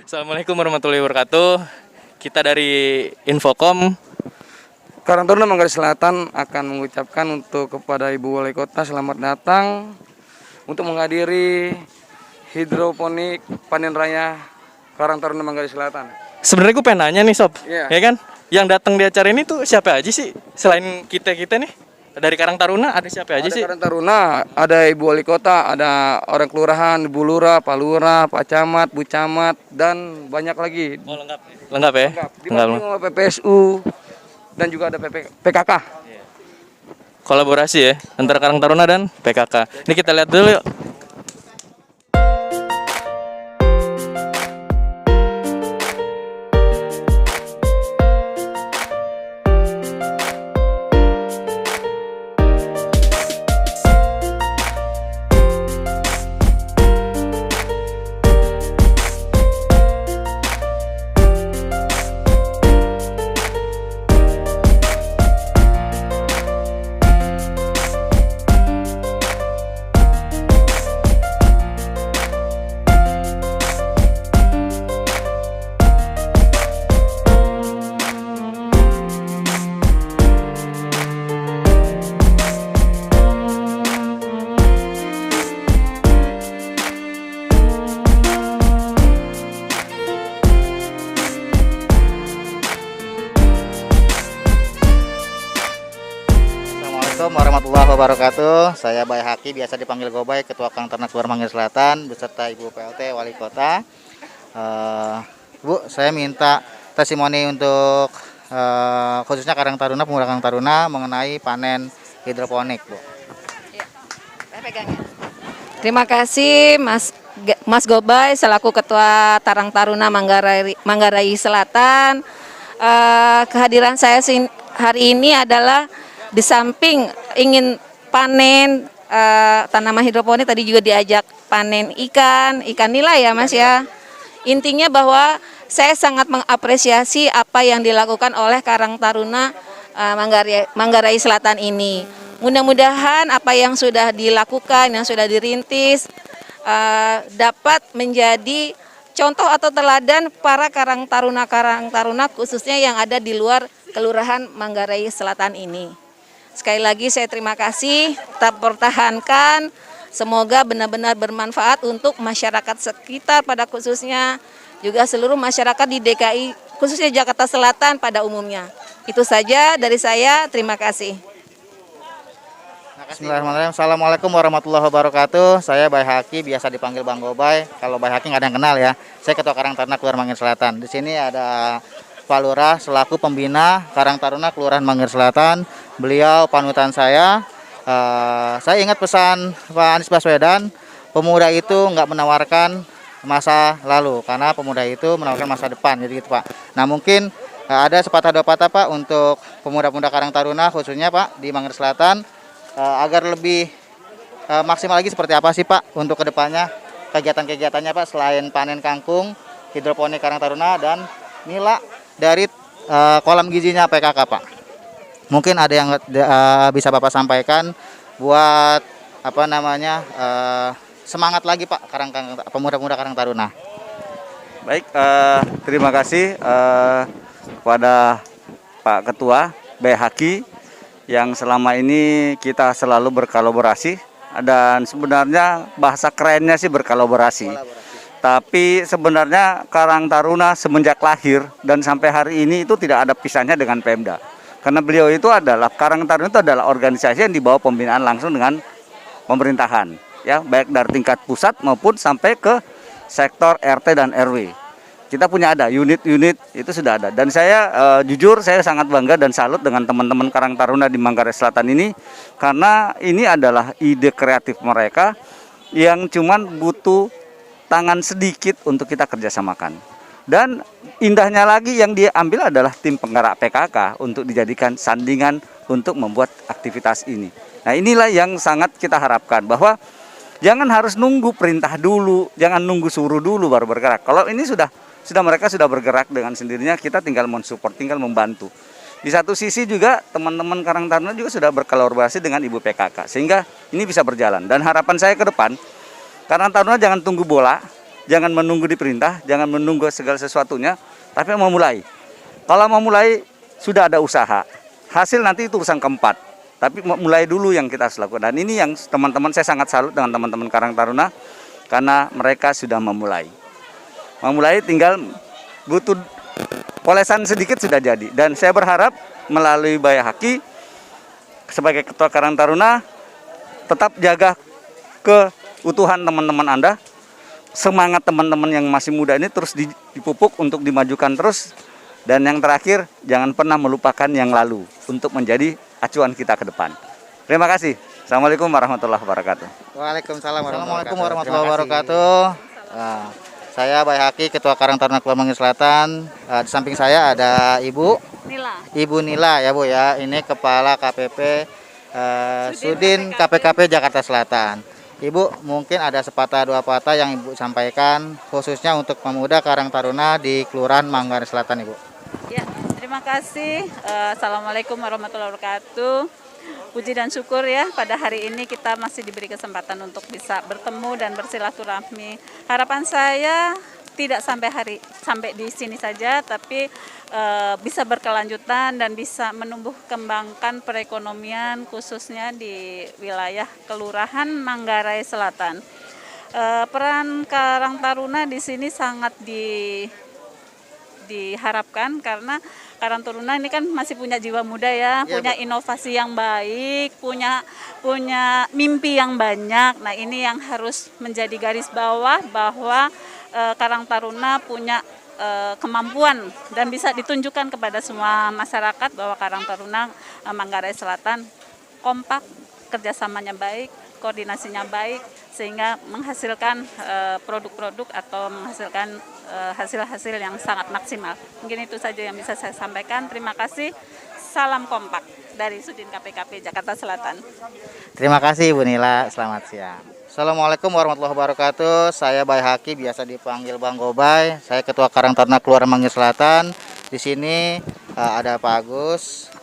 Assalamualaikum warahmatullahi wabarakatuh. Kita dari Infocom. Karang Taruna Manggarai Selatan akan mengucapkan untuk kepada Ibu Wali Kota selamat datang untuk menghadiri hidroponik panen raya Karang Taruna Manggarai Selatan. Sebenarnya gue pengen nanya nih Sob, Iya. ya kan? Yang datang di acara ini tuh siapa aja sih? Selain kita nih, dari Karang Taruna ada siapa aja Ada sih? Karang Taruna, ada Ibu Wali Kota, ada orang kelurahan, Bu Lurah, Pak Lurah, Pak Camat, Bu Camat, dan banyak lagi. Oh lengkap, lengkap ya? Lengkap. Di PPSU dan juga ada PKK. Kolaborasi ya antara Karang Taruna dan PKK. Ini kita lihat dulu yuk. Assalamualaikum warahmatullahi wabarakatuh. Saya Bay Haki, biasa dipanggil Gobay, Ketua Kang Ternak Kelurahan Manggarai Selatan, beserta Ibu PLT Wali Kota. Bu, saya minta testimoni untuk khususnya Karang Taruna, pemuda Karang Taruna mengenai panen hidroponik, Bu. Ya, saya pegang ya. Terima kasih Mas Gobay selaku Ketua Karang Taruna Manggarai Selatan. Kehadiran saya hari ini adalah di samping ingin panen tanaman hidroponik, tadi juga diajak panen ikan nila ya Mas ya. Intinya bahwa saya sangat mengapresiasi apa yang dilakukan oleh Karang Taruna Manggarai Selatan ini. Mudah-mudahan apa yang sudah dilakukan, yang sudah dirintis dapat menjadi contoh atau teladan para Karang Taruna khususnya yang ada di luar Kelurahan Manggarai Selatan ini. Sekali lagi saya terima kasih, tetap pertahankan, semoga benar-benar bermanfaat untuk masyarakat sekitar pada khususnya, juga seluruh masyarakat di DKI, khususnya Jakarta Selatan pada umumnya. Itu saja dari saya, terima kasih. Bismillahirrahmanirrahim. Assalamualaikum warahmatullahi wabarakatuh. Saya Bay Haki, biasa dipanggil Bang Gobay. Kalau Bay Haki nggak ada yang kenal ya. Saya Ketua Karang Taruna Kelurahan Manggarai Selatan. Di sini ada Pak Lurah selaku pembina Karang Taruna Kelurahan Manggarai Selatan. Beliau panutan saya. Saya ingat pesan Pak Anies Baswedan, pemuda itu nggak menawarkan masa lalu, karena pemuda itu menawarkan masa depan, jadi gitu Pak. Nah mungkin ada sepatah dua patah Pak untuk pemuda-pemuda Karang Taruna khususnya Pak di Manggarai Selatan, agar lebih maksimal lagi seperti apa sih Pak untuk kedepannya kegiatan-kegiatannya Pak, selain panen kangkung, hidroponik Karang Taruna dan nila dari kolam gizinya PKK Pak. Mungkin ada yang bisa Bapak sampaikan buat semangat lagi Pak pemuda-pemuda Karang Taruna. Baik, terima kasih kepada Pak Ketua Bay Haki yang selama ini kita selalu berkolaborasi, dan sebenarnya bahasa kerennya sih berkolaborasi. Tapi sebenarnya Karang Taruna semenjak lahir dan sampai hari ini itu tidak ada pisahnya dengan Pemda. Karena beliau itu adalah, Karang Taruna itu adalah organisasi yang dibawa pembinaan langsung dengan pemerintahan, ya, baik dari tingkat pusat maupun sampai ke sektor RT dan RW. Kita punya ada unit-unit, itu sudah ada. Dan saya jujur saya sangat bangga dan salut dengan teman-teman Karang Taruna di Manggarai Selatan ini, karena ini adalah ide kreatif mereka yang cuman butuh tangan sedikit untuk kita kerjasamakan. Dan indahnya lagi yang dia ambil adalah tim penggerak PKK untuk dijadikan sandingan untuk membuat aktivitas ini. Nah inilah yang sangat kita harapkan, bahwa jangan harus nunggu perintah dulu, jangan nunggu suruh dulu baru bergerak. Kalau ini mereka sudah bergerak dengan sendirinya, kita tinggal mensupport, tinggal membantu. Di satu sisi juga teman-teman Karang Taruna juga sudah berkolaborasi dengan Ibu PKK, sehingga ini bisa berjalan. Dan harapan saya ke depan, Karang Taruna jangan tunggu bola, jangan menunggu diperintah, jangan menunggu segala sesuatunya, tapi memulai. Kalau memulai sudah ada usaha, hasil nanti itu urusan keempat. Tapi mulai dulu yang kita harus lakukan. Dan ini yang teman-teman, saya sangat salut dengan teman-teman Karang Taruna karena mereka sudah memulai. Memulai tinggal butuh polesan sedikit sudah jadi. Dan saya berharap melalui Bay Haki sebagai Ketua Karang Taruna tetap jaga keutuhan teman-teman Anda. Semangat teman-teman yang masih muda ini terus dipupuk untuk dimajukan terus. Dan yang terakhir, jangan pernah melupakan yang lalu untuk menjadi acuan kita ke depan. Terima kasih. Assalamualaikum warahmatullahi wabarakatuh. Waalaikumsalam warahmatullahi wabarakatuh. Saya Bay Haki, Ketua Karang Taruna Keluar Manggil Selatan. Di samping saya ada Ibu Nila ya Bu ya. Ini Kepala KPP Sudin KPKP Jakarta Selatan. Ibu, mungkin ada sepatah dua patah yang Ibu sampaikan khususnya untuk pemuda Karang Taruna di Kelurahan Manggarai Selatan, Ibu. Ya, terima kasih. Assalamualaikum warahmatullahi wabarakatuh. Puji dan syukur ya, pada hari ini kita masih diberi kesempatan untuk bisa bertemu dan bersilaturahmi. Harapan saya tidak sampai di sini saja, tapi bisa berkelanjutan dan bisa menumbuh kembangkan perekonomian khususnya di wilayah Kelurahan Manggarai Selatan. Peran Karang Taruna di sini sangat diharapkan karena Karang Taruna ini kan masih punya jiwa muda ya, punya inovasi yang baik, punya mimpi yang banyak. Nah, ini yang harus menjadi garis bawah bahwa Karang Taruna punya kemampuan dan bisa ditunjukkan kepada semua masyarakat bahwa Karang Taruna Manggarai Selatan kompak, kerjasamanya baik, koordinasinya baik, sehingga menghasilkan produk-produk atau menghasilkan hasil-hasil yang sangat maksimal. Mungkin itu saja yang bisa saya sampaikan. Terima kasih. Salam kompak dari Sudin KPKP Jakarta Selatan. Terima kasih Bu Nila, selamat siang. Assalamualaikum warahmatullahi wabarakatuh. Saya Bay Haki, biasa dipanggil Bang Gobay. Saya Ketua Karang Taruna Kelurahan Manggil Selatan. Di sini ada Pak Agus,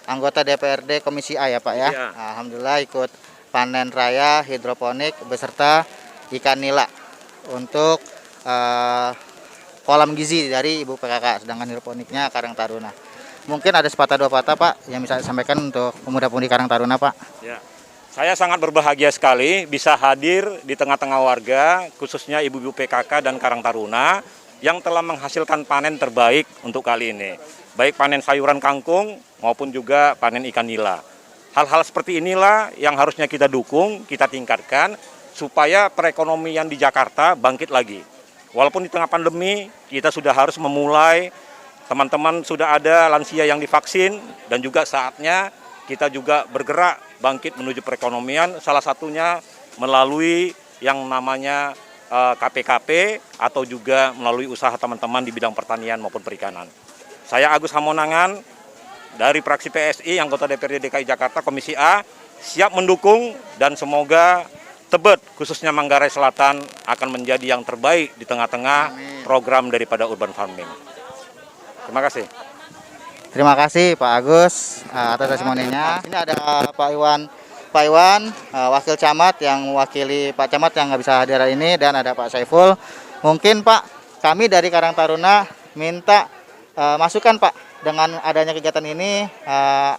anggota DPRD Komisi A ya Pak ya. Ya. Alhamdulillah ikut panen raya hidroponik beserta ikan nila untuk kolam gizi dari Ibu PKK, sedangkan hidroponiknya Karang Taruna. Mungkin ada sepatah dua patah Pak yang bisa disampaikan untuk pemuda-pemudi Karang Taruna Pak. Ya. Saya sangat berbahagia sekali bisa hadir di tengah-tengah warga, khususnya ibu-ibu PKK dan Karang Taruna yang telah menghasilkan panen terbaik untuk kali ini. Baik panen sayuran kangkung maupun juga panen ikan nila. Hal-hal seperti inilah yang harusnya kita dukung, kita tingkatkan supaya perekonomian di Jakarta bangkit lagi. Walaupun di tengah pandemi, kita sudah harus memulai, teman-teman sudah ada lansia yang divaksin, dan juga saatnya kita juga bergerak bangkit menuju perekonomian, salah satunya melalui yang namanya KPKP atau juga melalui usaha teman-teman di bidang pertanian maupun perikanan. Saya Agus Hamonangan dari fraksi PSI, anggota DPRD DKI Jakarta Komisi A, siap mendukung dan semoga Tebet, khususnya Manggarai Selatan, akan menjadi yang terbaik di tengah-tengah program daripada urban farming. Terima kasih. Terima kasih Pak Agus atas testimoninya. Ini ada Pak Iwan, Wakil Camat yang mewakili Pak Camat yang nggak bisa hadir hari ini, dan ada Pak Saiful. Mungkin Pak, kami dari Karang Taruna minta masukan Pak dengan adanya kegiatan ini,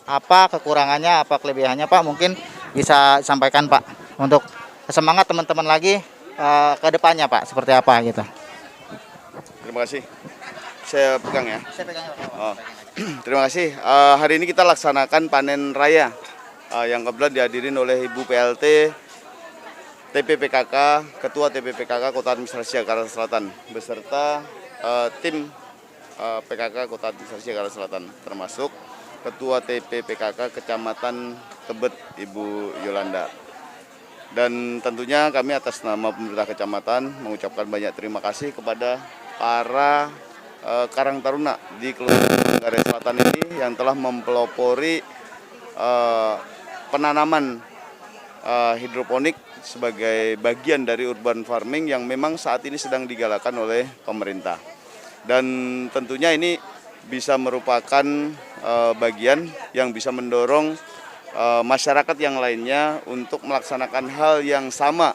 apa kekurangannya, apa kelebihannya Pak, mungkin bisa disampaikan Pak untuk semangat teman-teman lagi ke depannya Pak, seperti apa gitu. Terima kasih. Saya pegang ya. Saya pegang Pak. Oh. Terima kasih. Hari ini kita laksanakan panen raya yang kebetulan dihadirin oleh Ibu PLT TPPKK, Ketua TPPKK Kota Administrasi Jakarta Selatan beserta tim PKK Kota Administrasi Jakarta Selatan, termasuk Ketua TPPKK Kecamatan Tebet Ibu Yolanda. Dan tentunya kami atas nama pemerintah kecamatan mengucapkan banyak terima kasih kepada para Karang Taruna di Kelurahan Manggarai Selatan ini yang telah mempelopori penanaman hidroponik sebagai bagian dari urban farming yang memang saat ini sedang digalakan oleh pemerintah. Dan tentunya ini bisa merupakan bagian yang bisa mendorong masyarakat yang lainnya untuk melaksanakan hal yang sama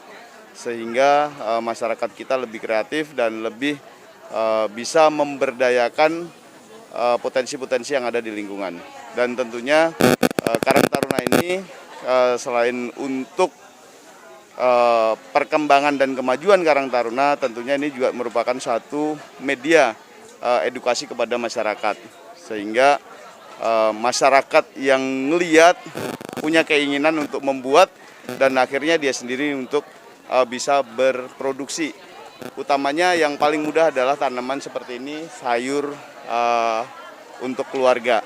sehingga masyarakat kita lebih kreatif dan lebih bisa memberdayakan potensi-potensi yang ada di lingkungan. Dan tentunya Karang Taruna ini selain untuk perkembangan dan kemajuan Karang Taruna, tentunya ini juga merupakan satu media edukasi kepada masyarakat, sehingga masyarakat yang ngelihat punya keinginan untuk membuat dan akhirnya dia sendiri untuk bisa berproduksi. Utamanya yang paling mudah adalah tanaman seperti ini, sayur untuk keluarga.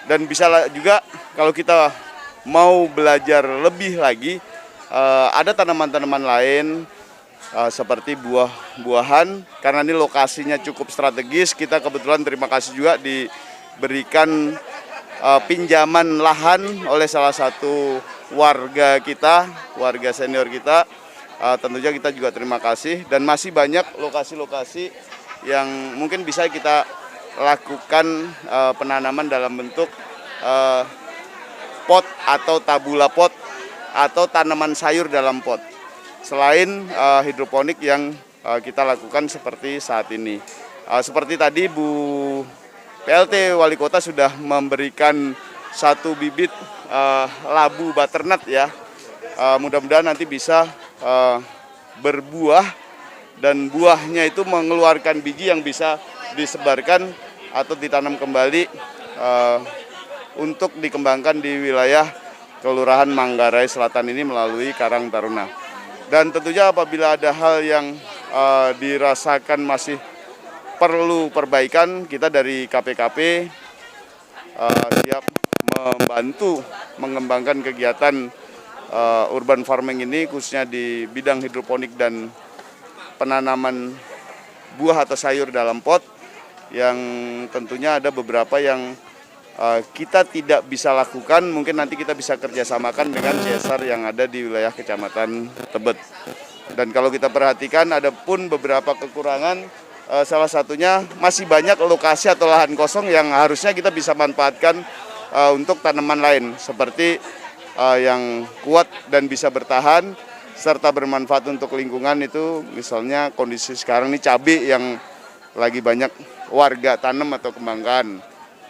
Dan bisa juga kalau kita mau belajar lebih lagi, ada tanaman-tanaman lain seperti buah-buahan. Karena ini lokasinya cukup strategis, kita kebetulan terima kasih juga diberikan pinjaman lahan oleh salah satu warga kita, warga senior kita. Tentunya kita juga terima kasih, dan masih banyak lokasi-lokasi yang mungkin bisa kita lakukan penanaman dalam bentuk pot atau tabula pot atau tanaman sayur dalam pot. Selain hidroponik yang kita lakukan seperti saat ini. Seperti tadi Bu PLT Wali Kota sudah memberikan satu bibit labu butternut ya. Mudah-mudahan nanti bisa berbuah dan buahnya itu mengeluarkan biji yang bisa disebarkan atau ditanam kembali untuk dikembangkan di wilayah Kelurahan Manggarai Selatan ini melalui Karang Taruna. Dan tentunya apabila ada hal yang dirasakan masih perlu perbaikan, kita dari KPKP siap membantu mengembangkan kegiatan urban farming ini, khususnya di bidang hidroponik dan penanaman buah atau sayur dalam pot, yang tentunya ada beberapa yang kita tidak bisa lakukan, mungkin nanti kita bisa kerjasamakan dengan CSR yang ada di wilayah Kecamatan Tebet. Dan kalau kita perhatikan ada pun beberapa kekurangan, salah satunya masih banyak lokasi atau lahan kosong yang harusnya kita bisa manfaatkan untuk tanaman lain, seperti yang kuat dan bisa bertahan serta bermanfaat untuk lingkungan. Itu misalnya kondisi sekarang ini cabai yang lagi banyak warga tanam atau kembangkan,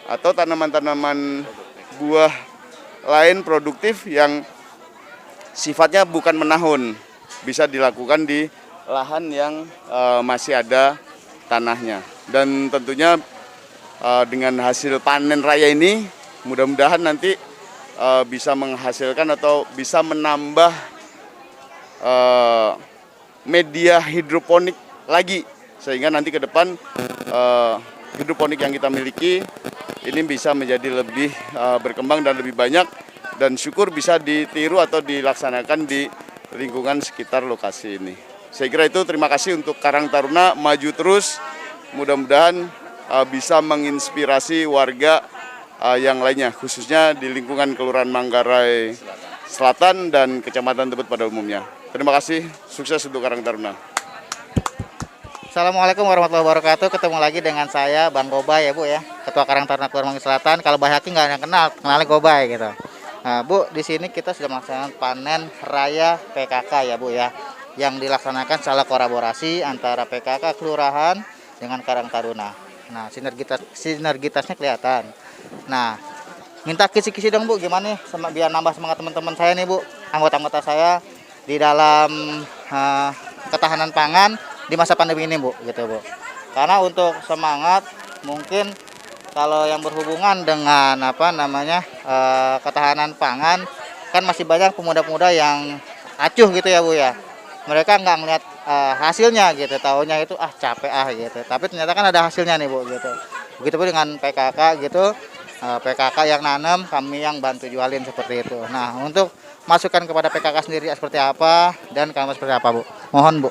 atau tanaman-tanaman buah lain produktif yang sifatnya bukan menahun, bisa dilakukan di lahan yang masih ada tanahnya. Dan tentunya dengan hasil panen raya ini mudah-mudahan nanti bisa menghasilkan atau bisa menambah media hidroponik lagi, sehingga nanti ke depan hidroponik yang kita miliki ini bisa menjadi lebih berkembang dan lebih banyak, dan syukur bisa ditiru atau dilaksanakan di lingkungan sekitar lokasi ini. Saya kira itu. Terima kasih untuk Karang Taruna, maju terus, mudah-mudahan bisa menginspirasi warga yang lainnya, khususnya di lingkungan Kelurahan Manggarai Selatan dan Kecamatan Tebet pada umumnya. Terima kasih, sukses untuk Karang Taruna. Assalamualaikum warahmatullahi wabarakatuh. Ketemu lagi dengan saya, Bang Gobay ya Bu ya, Ketua Karang Taruna Kelurahan Manggarai Selatan. Kalau Mbak Haki nggak ada yang kenalnya Gobay gitu. Nah Bu, di sini kita sudah melaksanakan panen raya PKK ya Bu ya, yang dilaksanakan secara kolaborasi antara PKK Kelurahan dengan Karang Taruna. Nah sinergitasnya kelihatan. Nah, minta kisi-kisi dong Bu, gimana nih biar nambah semangat teman-teman saya nih Bu, anggota-anggota saya di dalam ketahanan pangan di masa pandemi ini Bu, gitu Bu. Karena untuk semangat mungkin kalau yang berhubungan dengan ketahanan pangan, kan masih banyak pemuda-pemuda yang acuh gitu ya Bu ya. Mereka nggak ngeliat hasilnya gitu, taunya itu capek gitu. Tapi ternyata kan ada hasilnya nih Bu gitu. Begitu pun dengan PKK gitu. PKK yang nanam, kami yang bantu jualin seperti itu. Nah, untuk masukan kepada PKK sendiri seperti apa dan kamu seperti apa Bu? Mohon Bu.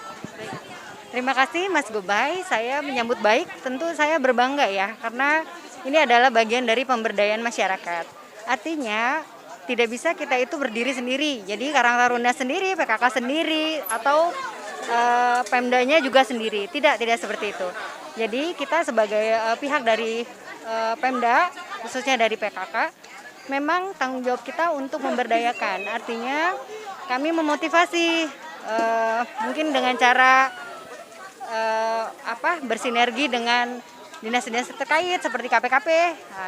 Terima kasih Mas Gobay, saya menyambut baik. Tentu saya berbangga ya, karena ini adalah bagian dari pemberdayaan masyarakat. Artinya tidak bisa kita itu berdiri sendiri. Jadi Karang Taruna sendiri, PKK sendiri, atau Pemdanya juga sendiri. Tidak seperti itu. Jadi kita sebagai pihak dari Pemda, khususnya dari PKK, memang tanggung jawab kita untuk memberdayakan. Artinya kami memotivasi mungkin dengan cara bersinergi dengan dinas-dinas terkait seperti KPKP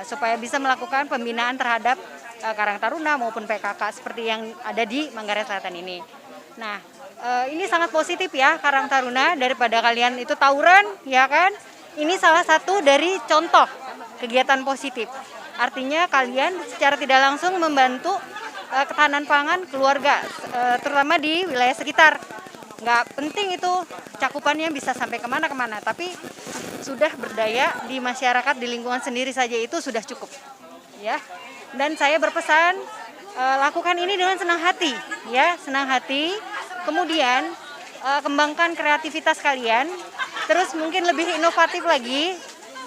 supaya bisa melakukan pembinaan terhadap Karang Taruna maupun PKK seperti yang ada di Manggarai Selatan ini. Nah, ini sangat positif ya Karang Taruna, daripada kalian itu tawuran, ya kan? Ini salah satu dari contoh kegiatan positif. Artinya kalian secara tidak langsung membantu ketahanan pangan keluarga, terutama di wilayah sekitar. Nggak penting itu cakupannya bisa sampai kemana-kemana, tapi sudah berdaya di masyarakat, di lingkungan sendiri saja itu sudah cukup. Ya. Dan saya berpesan, lakukan ini dengan senang hati, ya, senang hati. Kemudian kembangkan kreativitas kalian, terus mungkin lebih inovatif lagi.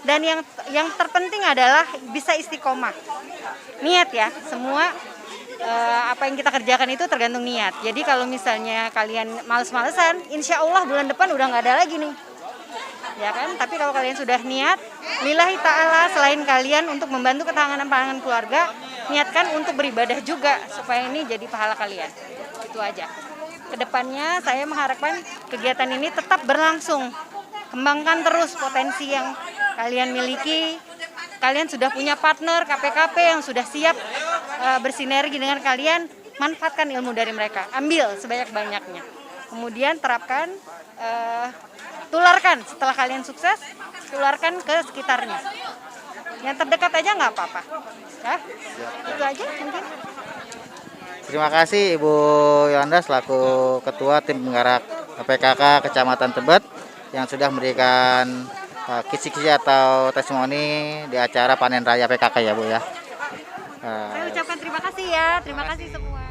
Dan yang terpenting adalah bisa istiqomah. Niat ya, semua apa yang kita kerjakan itu tergantung niat. Jadi kalau misalnya kalian males-malesan, insya Allah bulan depan udah nggak ada lagi nih. Ya kan? Tapi kalau kalian sudah niat, lillahi ta'ala, selain kalian untuk membantu ketahanan pangan keluarga, niatkan untuk beribadah juga supaya ini jadi pahala kalian. Itu aja. Kedepannya saya mengharapkan kegiatan ini tetap berlangsung. Kembangkan terus potensi yang kalian miliki. Kalian sudah punya partner KPKP yang sudah siap bersinergi dengan kalian, manfaatkan ilmu dari mereka, ambil sebanyak-banyaknya. Kemudian terapkan, tularkan setelah kalian sukses, tularkan ke sekitarnya. Yang terdekat aja nggak apa-apa. Ya, itu aja mungkin. Terima kasih Ibu Yolanda selaku Ketua Tim Penggerak PKK Kecamatan Tebet yang sudah memberikan kisi-kisi atau testimoni di acara panen raya PKK ya Bu ya. Saya ucapkan terima kasih ya, terima kasih semua.